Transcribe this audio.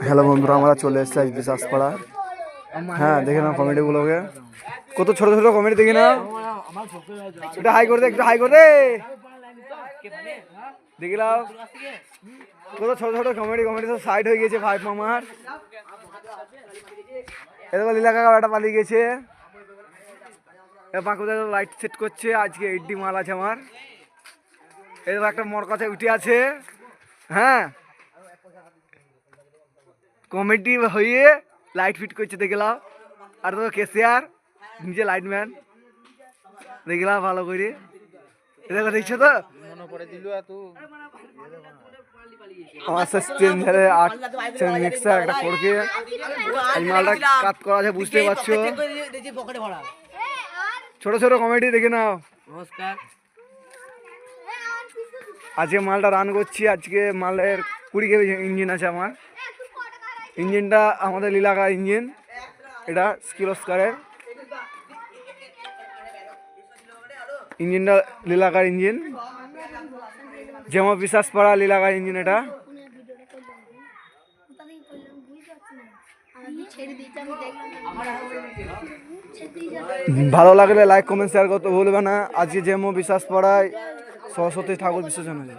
Hello বন্ধুরা, আমরা চলে এসেছি আজ বিশ্বাসপাড়া। হ্যাঁ, দেখে নাও কমেডিগুলোকে, কত ছোট ছোট কমেডি দেখে নাও। একটু হাই করে দে, একটু হাই করে দে, দেখে নাও কত ছোট ছোট কমেডি সব সাইড হয়ে গেছে। ভাই মামার এবার লীলা কাকা একটা পালিয়ে গেছে। বাঁকুড়া লাইট সেট করছে, আজকে 80 মাল আছে আমার। এবার একটা মোর কাছে উঠে আছে। হ্যাঁ, কমেডি হয়ে লাইট ফিট করছে দেখলাম। আর তো কেসিয়ার নিজে লাইটম্যান দেখলাম ভালো করে। এটা দেখছো তো আমার ধারে মিক্সার একটা করকে মালটা কাট করা আছে, বুঝতে পারছো। ছোট ছোট কমেডি দেখে নাও। নমস্কার। আজকে মালটা রান করছি। আজকে মালের 20 কেজি ইঞ্জিন আছে আমার। ইঞ্জিনটা আমাদের লীলাকা ইঞ্জিন, এটা স্কিরস্কারের ইঞ্জিনটা, লীলাকার ইঞ্জিন, যেমন বিশ্বাসপাড়া লীলাকার ইঞ্জিন। এটা ভালো লাগলে লাইক কমেন্ট শেয়ার করতে ভুলবে না। আজকে যেমন বিশ্বাসপাড়ায় সরস্বতী ঠাকুর বিসর্জন হয়েছে।